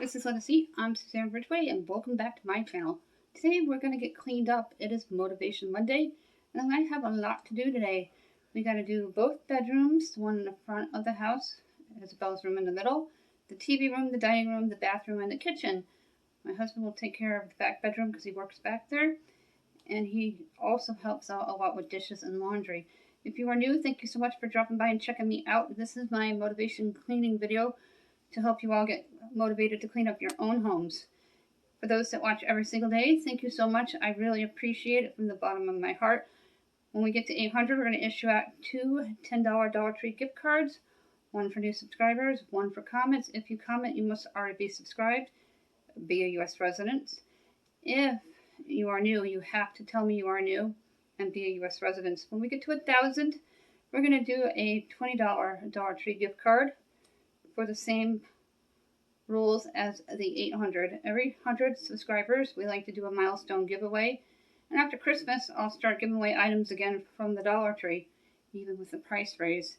This is Legacy. I'm Suzanne Ridgway, and welcome back to my channel. Today we're going to get cleaned up. It is Motivation Monday, and I have a lot to do today. We got to do both bedrooms, the one in the front of the house, Isabel's room in the middle, the TV room, the dining room, the bathroom, and the kitchen. My husband will take care of the back bedroom because he works back there, and he also helps out a lot with dishes and laundry. If you are new, thank you so much for dropping by and checking me out. This is my motivation cleaning video to help you all get motivated to clean up your own homes. For those that watch every single day, thank you so much. I really appreciate it from the bottom of my heart. When we get to 800, we're going to issue out two $10 Dollar Tree gift cards, one for new subscribers, one for comments. If you comment, you must already be subscribed, be a U.S. resident. If you are new, you have to tell me you are new and be a U.S. resident. When we get to 1,000, we're going to do a $20 Dollar Tree gift card for the same rules as the 800. Every 100 subscribers, we like to do a milestone giveaway. And after Christmas, I'll start giving away items again from the Dollar Tree, even with the price raise.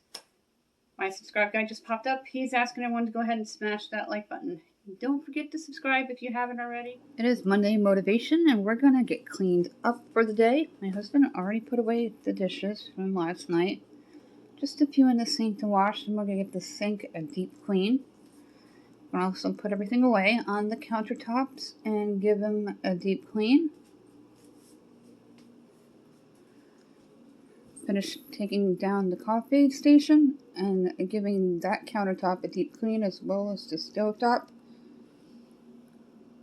My subscribe guy just popped up. He's asking everyone to go ahead and smash that like button. Don't forget to subscribe if you haven't already. It is Monday Motivation, and we're going to get cleaned up for the day. My husband already put away the dishes from last night. Just a few in the sink to wash, and we're going to get the sink a deep clean. We'll also put everything away on the countertops and give them a deep clean. Finish taking down the coffee station and giving that countertop a deep clean, as well as the stovetop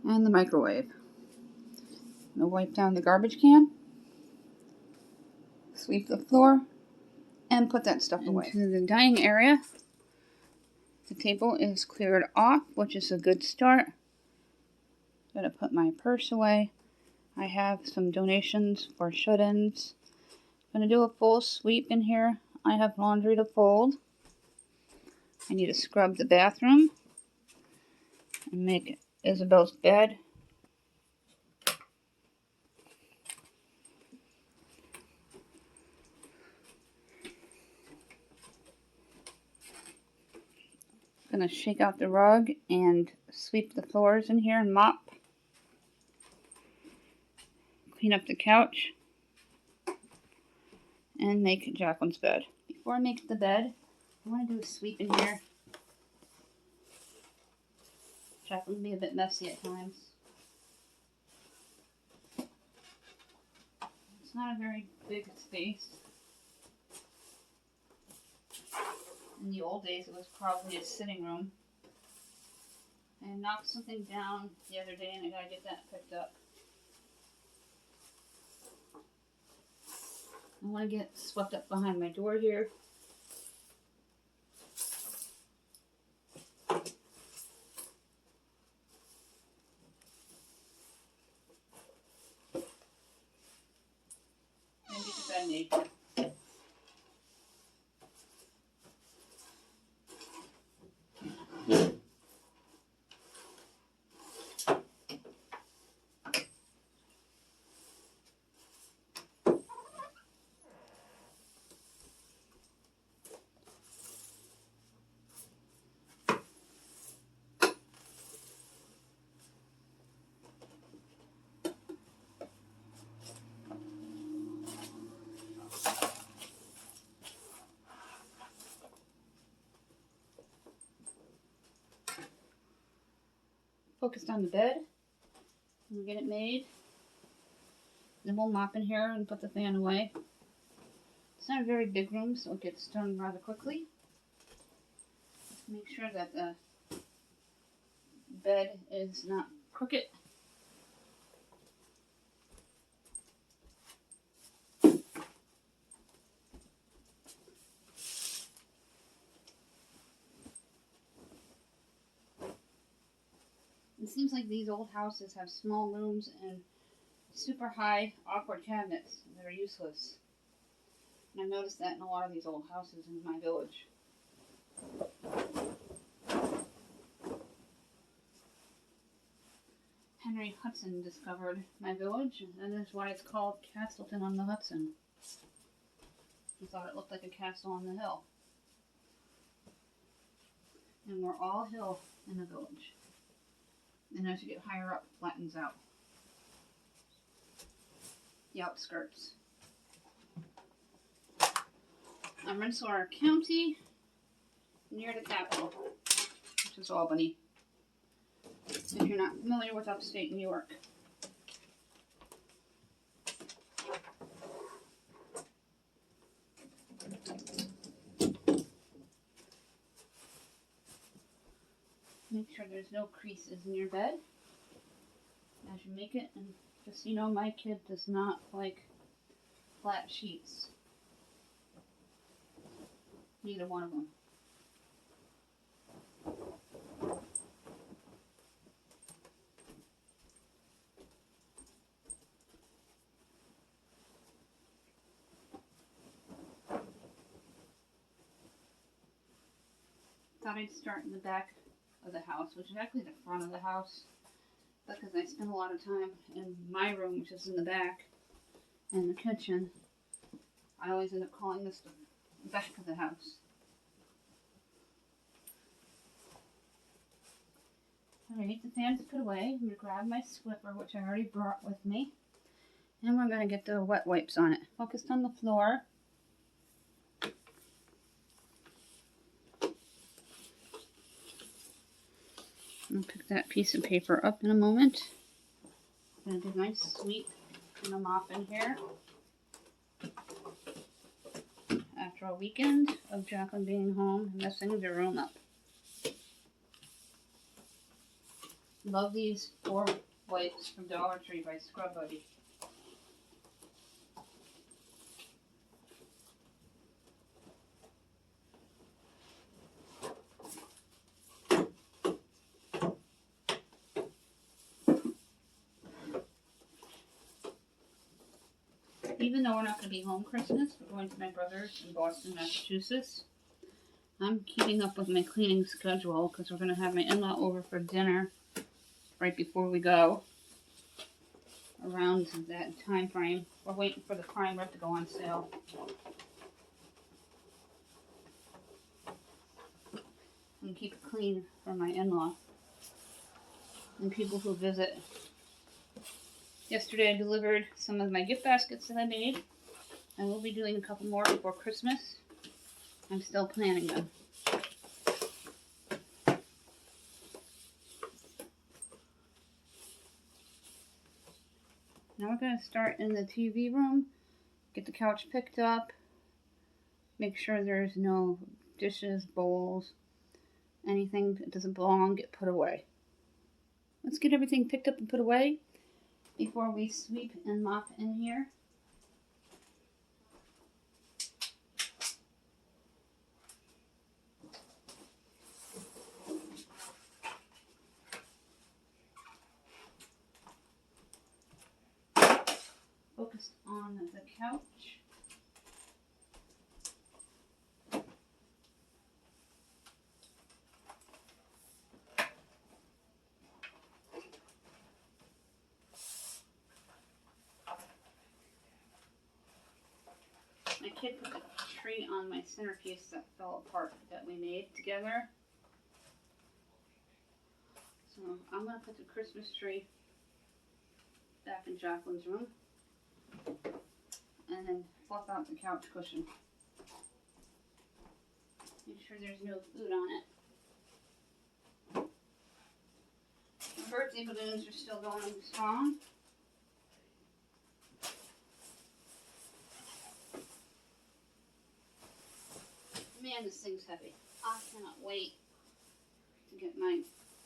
and the microwave. I'm going to wipe down the garbage can, sweep the floor, and put that stuff away. Into the dining area. The table is cleared off, which is a good start. Gotta put my purse away. I have some donations for shut-ins. Gonna do a full sweep in here. I have laundry to fold. I need to scrub the bathroom and make Isabel's bed. Gonna shake out the rug and sweep the floors in here and mop. Clean up the couch and make Jaclyn's bed. Before I make the bed, I want to do a sweep in here. Jaclyn can be a bit messy at times. It's not a very big space. In the old days, it was probably a sitting room. I knocked something down the other day, and I gotta get that picked up. I want to get swept up behind my door here. And get the bed made. Focused on the bed. We'll get it made. Then we'll mop in here and put the fan away. It's not a very big room, so it gets done rather quickly. Make sure that the bed is not crooked. It seems like these old houses have small rooms and super high, awkward cabinets that are useless. And I've noticed that in a lot of these old houses in my village. Henry Hudson discovered my village, and that's why it's called Castleton on the Hudson. He thought it looked like a castle on the hill. And we're all hill in the village. And as you get higher up, it flattens out the outskirts. I'm in Rensselaer County, near the capital, which is Albany, if you're not familiar with upstate New York. Make sure there's no creases in your bed as you make it. And just so you know, my kid does not like flat sheets. Neither one of them. Thought I'd start in the back of the house, which is actually the front of the house, because I spend a lot of time in my room, which is in the back, and the kitchen. I always end up calling this the back of the house. Alright, the fan's put away. I'm going to grab my Swiffer, which I already brought with me, and we're going to get the wet wipes on it. Focused on the floor. I'll pick that piece of paper up in a moment. I'm going to do a nice sweep and a mop in here. After a weekend of Jaclyn being home and messing the room up. Love these 4 wipes from Dollar Tree by Scrub Buddy. Even though we're not going to be home Christmas, we're going to my brother's in Boston, Massachusetts. I'm keeping up with my cleaning schedule because we're going to have my in-law over for dinner right before we go. Around that time frame. We're waiting for the primer to go on sale. And keep it clean for my in-law and people who visit. Yesterday I delivered some of my gift baskets that I made. I will be doing a couple more before Christmas. I'm still planning them. Now we're going to start in the TV room. Get the couch picked up. Make sure there's no dishes, bowls, anything that doesn't belong, get put away. Let's get everything picked up and put away before we sweep and mop in here. Focused on the couch. My kid put a tree on my centerpiece that fell apart that we made together. So I'm going to put the Christmas tree back in Jaclyn's room. And then fluff out the couch cushion. Make sure there's no food on it. The birthday balloons are still going strong. Man, this thing's heavy. I cannot wait to get my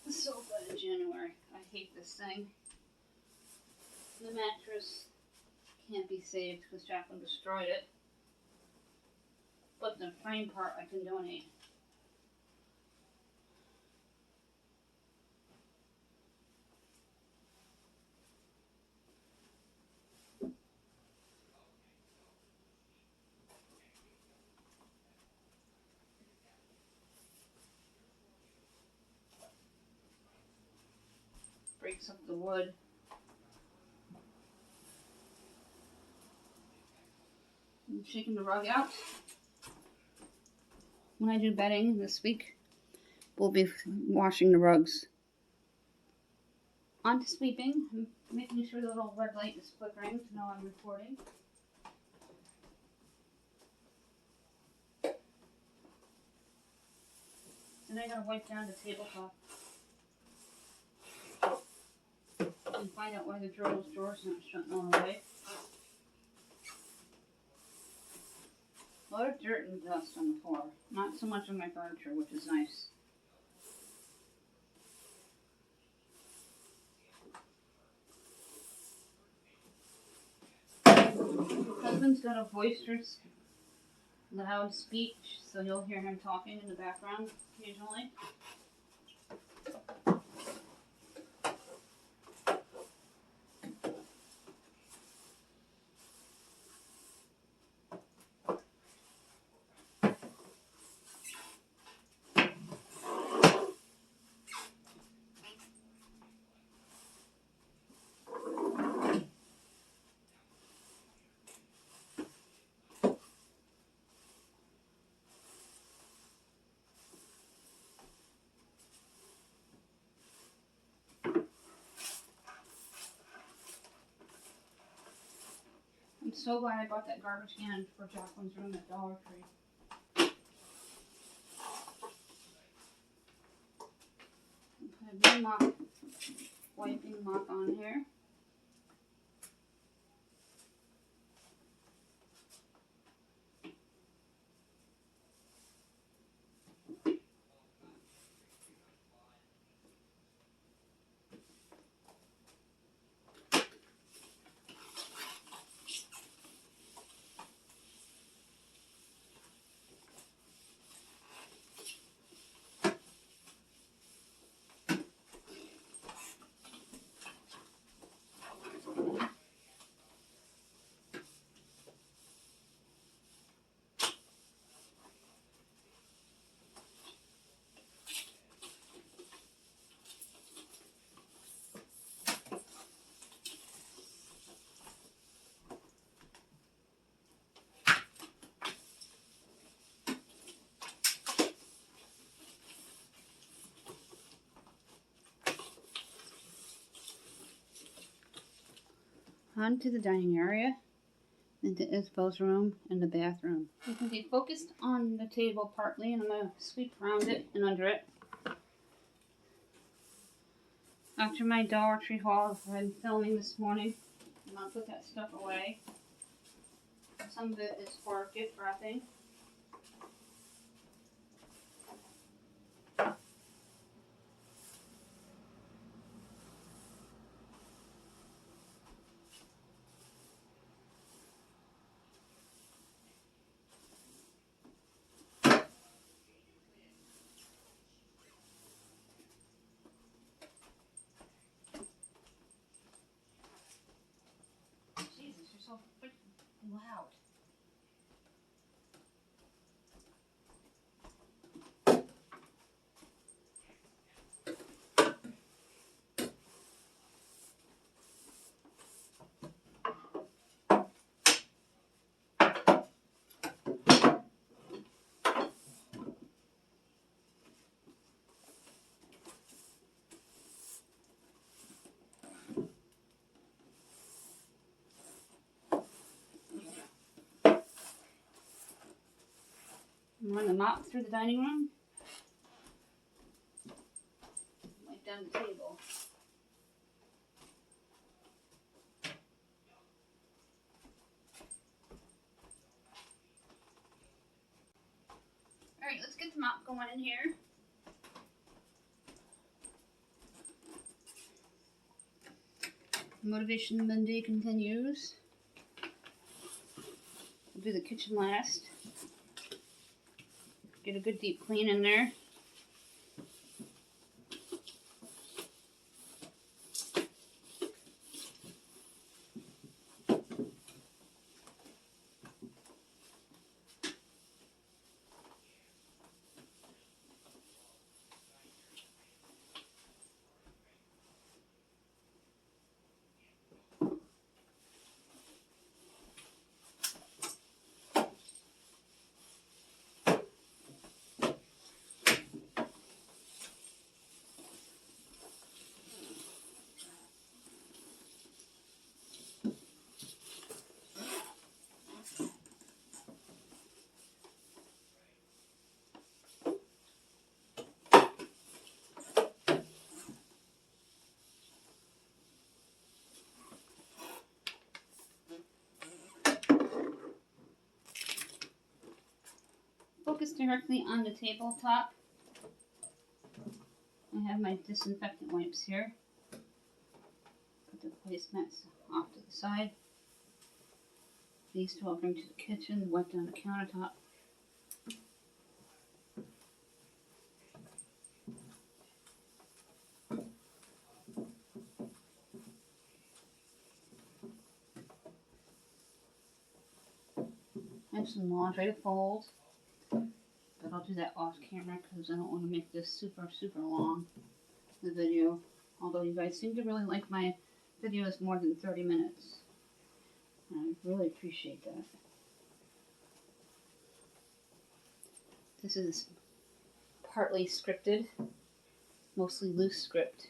sofa in January. I hate this thing. The mattress can't be saved because Jaclyn destroyed it. But the frame part I can donate. Breaks up the wood. I'm shaking the rug out. When I do bedding this week, we'll be washing the rugs. On to sweeping. I'm making sure the little red light is flickering to know I'm recording. Then I gotta wipe down the tabletop and find out why the drawers not shutting all the way. A lot of dirt and dust on the floor. Not so much on my furniture, which is nice. Husband's got a boisterous, loud speech, so you'll hear him talking in the background occasionally. I'm so glad I bought that garbage can for Jaclyn's room at Dollar Tree. Put a new wiping mop on here. On to the dining area, into Isabel's room and the bathroom. You can be focused on the table partly, and I'm going to sweep around it and under it. After my Dollar Tree haul, I'm filming this morning. I'm going to put that stuff away. Some of it is for gift wrapping. Jesus, you're so freaking loud. Run the mop through the dining room. Wipe down the table. Alright, let's get the mop going in here. Motivation Monday continues. We'll do the kitchen last. Get a good deep clean in there. focus directly on the tabletop. I have my disinfectant wipes here. Put the placemats off to the side. These two I'll bring to the kitchen, wipe down the countertop. I have some laundry to fold, but I'll do that off camera because I don't want to make this super long, the video. Although you guys seem to really like my videos more than 30 minutes. I really appreciate that. This is partly scripted, mostly loose script.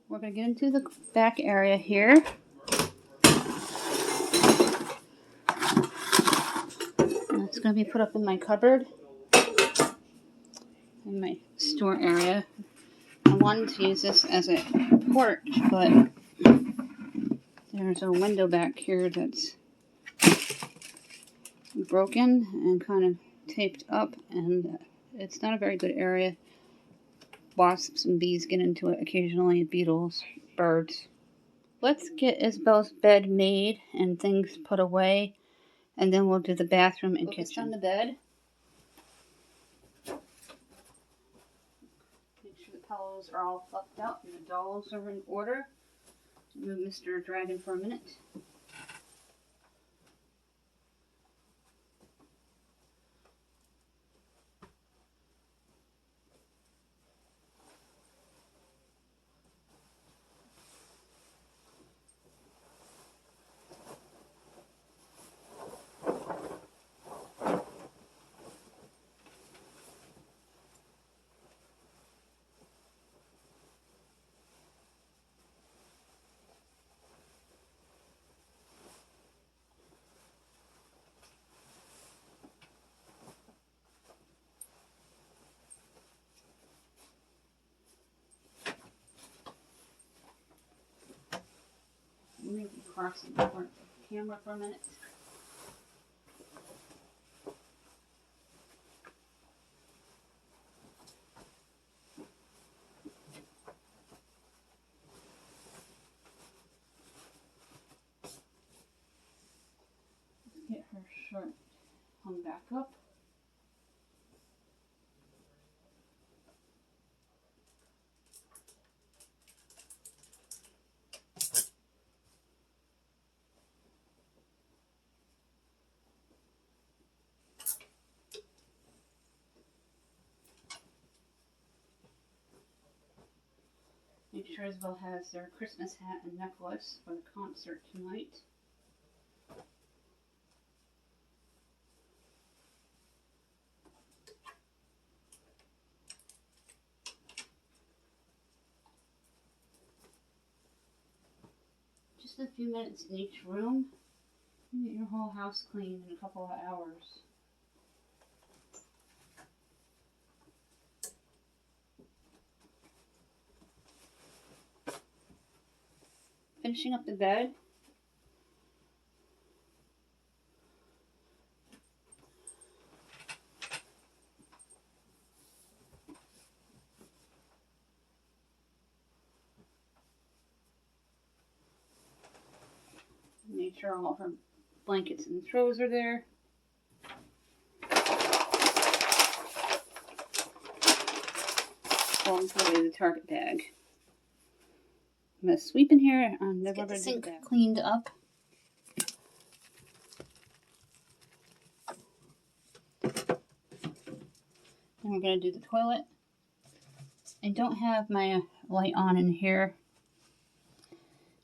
We're going to get into the back area here. And it's going to be put up in my cupboard, in my store area. I wanted to use this as a porch, but there's a window back here that's broken and kind of taped up, and it's not a very good area. Wasps and bees get into it occasionally, beetles, birds. Let's get Isabel's bed made and things put away, and then we'll do the bathroom and kitchen. On the bed. Make sure the pillows are all fluffed out and the dolls are in order. Move Mr. Dragon for a minute. Maybe cross the camera for a minute. Let's get her shirt hung back up. Make sure Isabel has their Christmas hat and necklace for the concert tonight. Just a few minutes in each room. You get your whole house clean in a couple of hours. Finishing up the bed. Make sure all of her blankets and throws are there. Put away the Target bag. I'm going to sweep in here. I'm never going to do that. Cleaned up. And we're going to do the toilet. I don't have my light on in here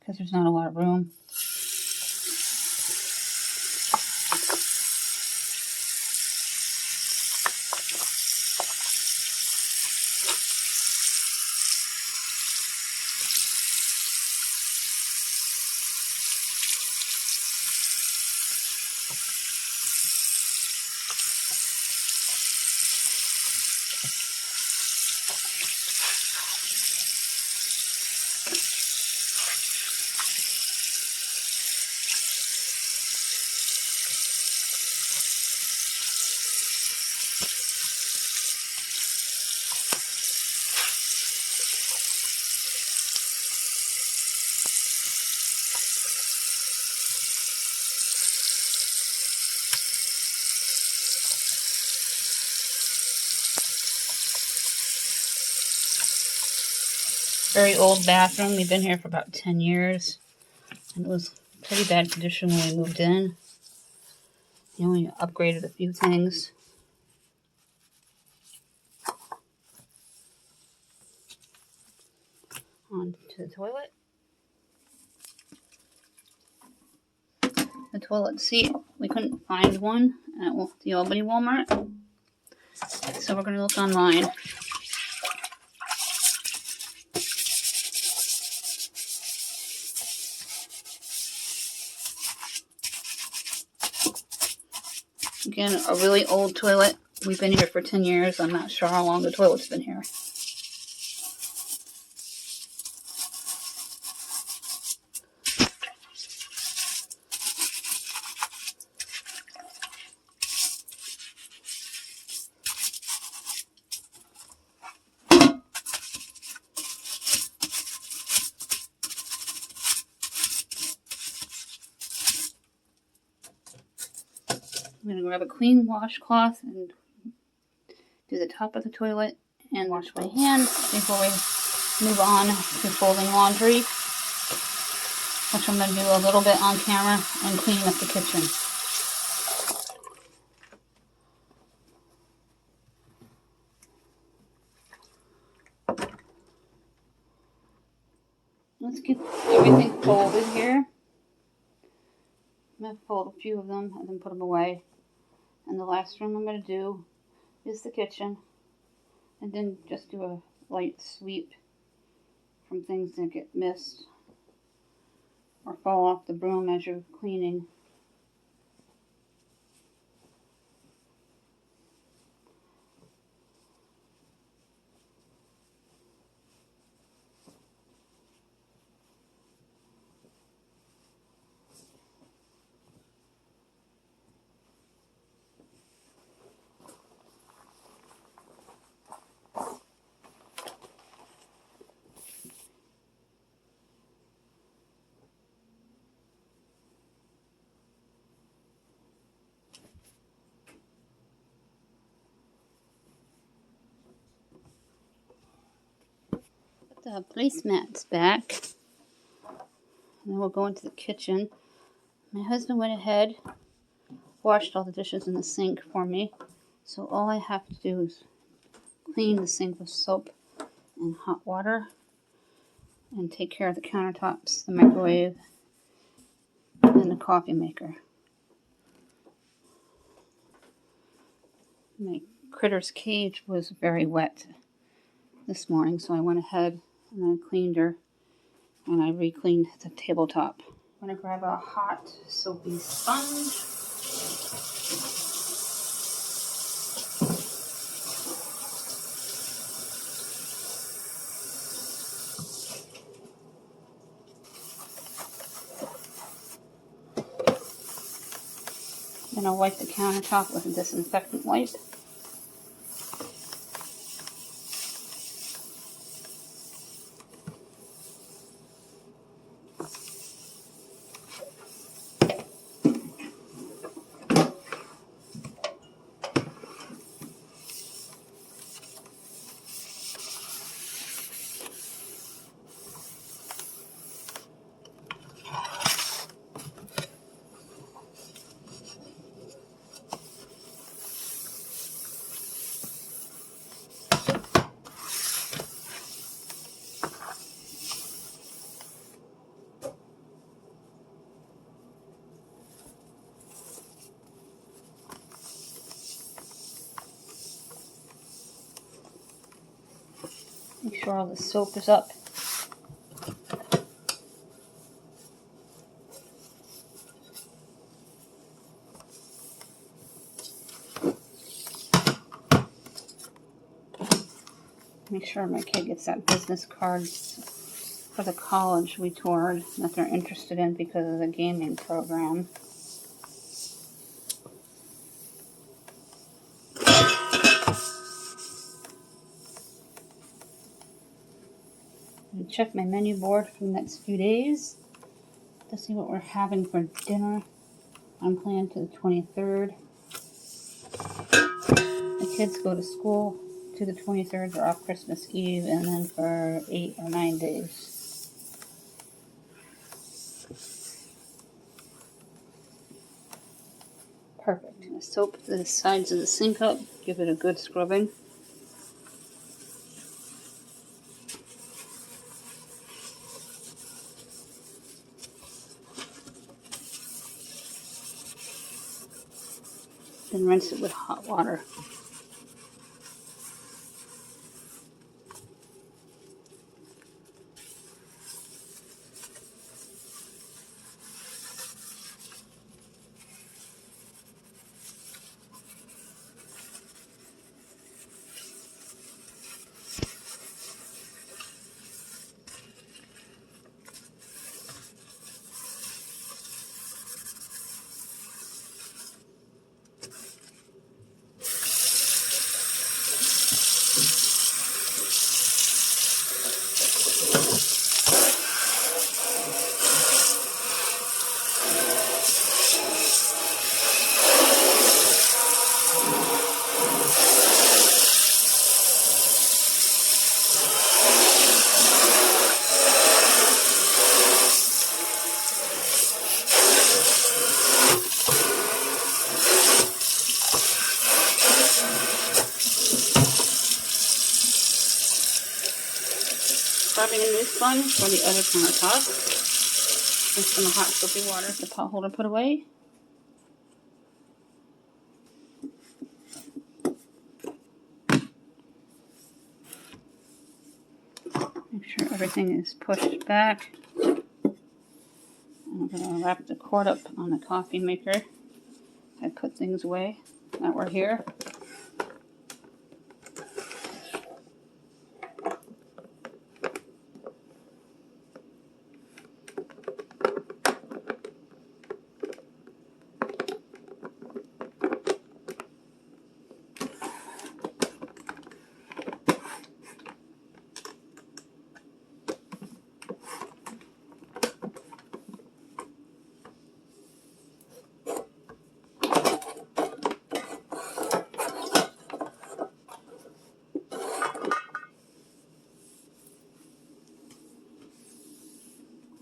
because there's not a lot of room. Very old bathroom. We've been here for about 10 years. And it was pretty bad condition when we moved in. We only upgraded a few things. On to the toilet. The toilet seat, we couldn't find one at the Albany Walmart. So we're going to look online. Again, a really old toilet. We've been here for 10 years. I'm not sure how long the toilet's been here. I'm going to grab a clean washcloth and do the top of the toilet and wash my hands before we move on to folding laundry, which I'm going to do a little bit on camera and cleaning up the kitchen. Let's get everything folded here. I'm going to fold a few of them and then put them away. And the last room I'm going to do is the kitchen. And then just do a light sweep from things that get missed or fall off the broom as you're cleaning. The placemats back, and then we'll go into the kitchen. My husband went ahead, washed all the dishes in the sink for me, so all I have to do is clean the sink with soap and hot water and take care of the countertops, the microwave, and the coffee maker. My critter's cage was very wet this morning, so I went ahead and I cleaned her, and I re-cleaned the tabletop. I'm going to grab a hot soapy sponge. Then I'll wipe the countertop with a disinfectant wipe. Make sure all the soap is up. Make sure my kid gets that business card for the college we toured that they're interested in because of the gaming program. Check my menu board for the next few days to see what we're having for dinner. I'm planned to the 23rd. The kids go to school to the 23rd or off Christmas Eve, and then for 8 or 9 days. Perfect. Soap the sides of the sink up, give it a good scrubbing. Then rinse it with hot water. Scrubbing in this one for the other countertop. And some hot soapy water, the pot holder put away. Make sure everything is pushed back. I'm going to wrap the cord up on the coffee maker. I put things away that were here.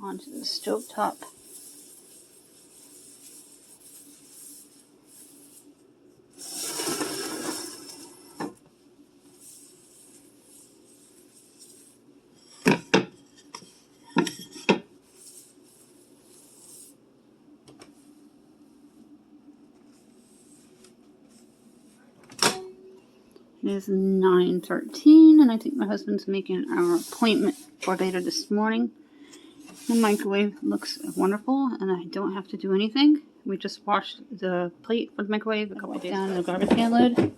Onto the stove top. It is 9:13, and I think my husband's making our appointment for later this morning. The microwave looks wonderful, and I don't have to do anything. We just washed the plate for the microwave a couple of days down the garbage can lid.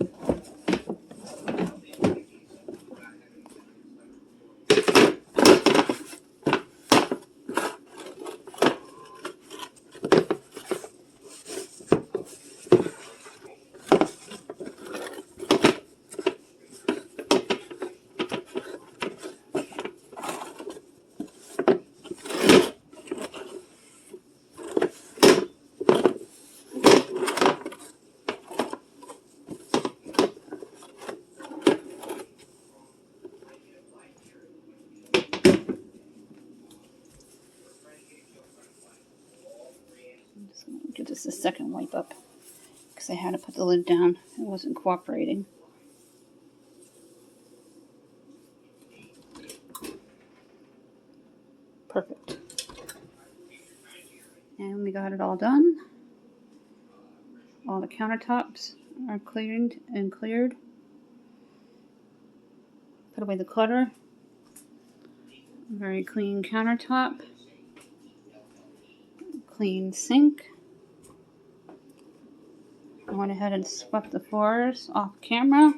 Give this a second wipe up because I had to put the lid down. It wasn't cooperating. Perfect. And we got it all done. All the countertops are cleaned and cleared. Put away the clutter. Very clean countertop. Clean sink. I went ahead and swept the floors off camera.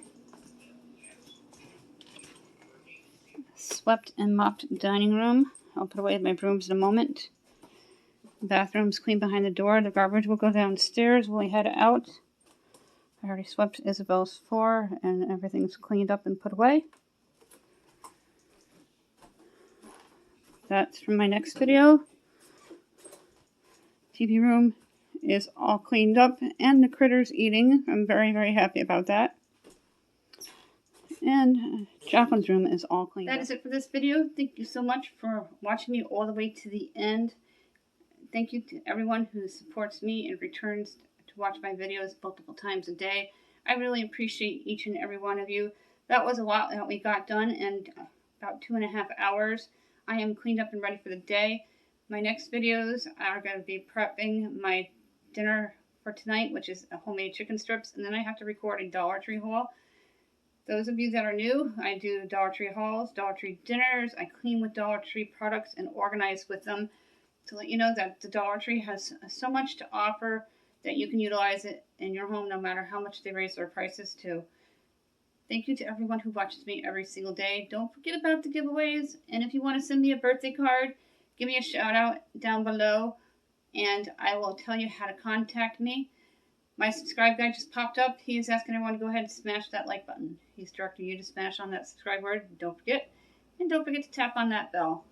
Swept and mopped the dining room. I'll put away my brooms in a moment. The bathroom's clean behind the door. The garbage will go downstairs when we head out. I already swept Isabel's floor and everything's cleaned up and put away. That's from my next video. TV room is all cleaned up and the critters eating. I'm very, very happy about that. And Jaclyn's room is all cleaned up. That is it for this video. Thank you so much for watching me all the way to the end. Thank you to everyone who supports me and returns to watch my videos multiple times a day. I really appreciate each and every one of you. That was a lot that we got done in about 2.5 hours. I am cleaned up and ready for the day. My next videos are going to be prepping my dinner for tonight, which is a homemade chicken strips, and then I have to record a Dollar Tree haul. Those of you that are new, I do Dollar Tree hauls, Dollar Tree dinners. I clean with Dollar Tree products and organize with them to let you know that the Dollar Tree has so much to offer that you can utilize it in your home no matter how much they raise their prices to. Thank you to everyone who watches me every single day. Don't forget about the giveaways. And if you want to send me a birthday card, give me a shout out down below and I will tell you how to contact me. My subscribe guy just popped up. He is asking everyone to go ahead and smash that like button. He's directing you to smash on that subscribe word. Don't forget. And don't forget to tap on that bell.